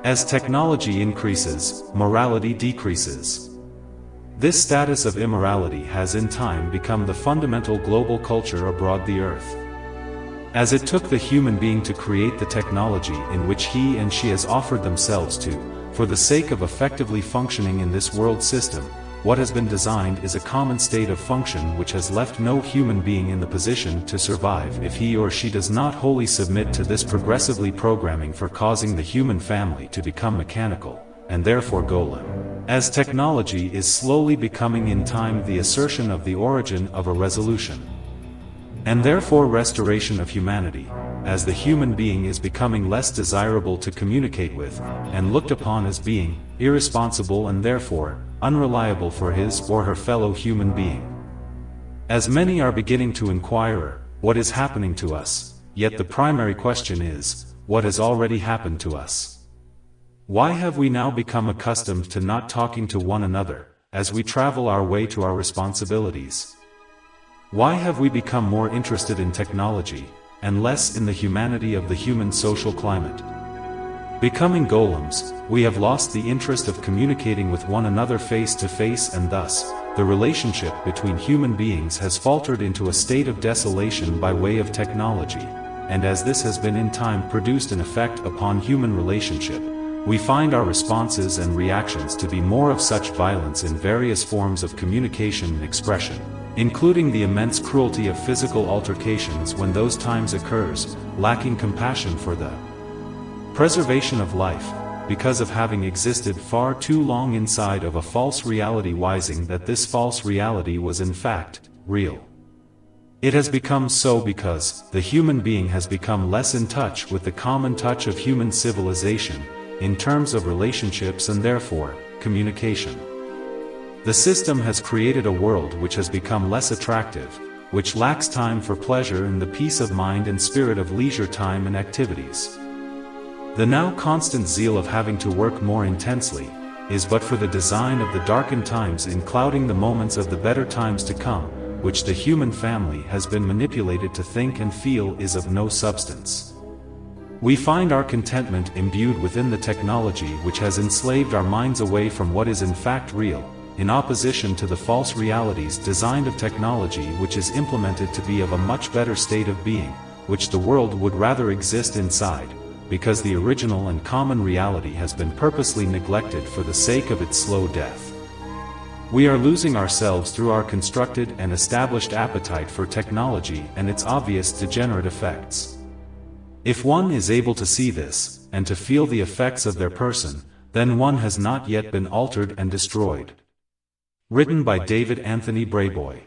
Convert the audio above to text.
As technology increases, morality decreases. This status of immorality has in time become the fundamental global culture abroad the earth. As it took the human being to create the technology in which he and she has offered themselves to, for the sake of effectively functioning in this world system, what has been designed is a common state of function which has left no human being in the position to survive if he or she does not wholly submit to this progressively programming for causing the human family to become mechanical, and therefore golem. As technology is slowly becoming in time the assertion of the origin of a resolution, and therefore restoration of humanity, as the human being is becoming less desirable to communicate with, and looked upon as being irresponsible and therefore unreliable for his or her fellow human being. As many are beginning to inquire, what is happening to us, yet the primary question is, what has already happened to us? Why have we now become accustomed to not talking to one another, as we travel our way to our responsibilities? Why have we become more interested in technology, and less in the humanity of the human social climate? Becoming golems, we have lost the interest of communicating with one another face to face, and thus, the relationship between human beings has faltered into a state of desolation by way of technology, and as this has been in time produced an effect upon human relationship, we find our responses and reactions to be more of such violence in various forms of communication and expression, including the immense cruelty of physical altercations when those times occurs, lacking compassion for the preservation of life, because of having existed far too long inside of a false reality, wishing that this false reality was in fact real. It has become so because the human being has become less in touch with the common touch of human civilization, in terms of relationships and therefore communication. The system has created a world which has become less attractive, which lacks time for pleasure and the peace of mind and spirit of leisure time and activities. The now constant zeal of having to work more intensely, is but for the design of the darkened times in clouding the moments of the better times to come, which the human family has been manipulated to think and feel is of no substance. We find our contentment imbued within the technology which has enslaved our minds away from what is in fact real, in opposition to the false realities designed of technology which is implemented to be of a much better state of being, which the world would rather exist inside, because the original and common reality has been purposely neglected for the sake of its slow death. We are losing ourselves through our constructed and established appetite for technology and its obvious degenerate effects. If one is able to see this, and to feel the effects of their person, then one has not yet been altered and destroyed. Written by David Anthony Brayboy.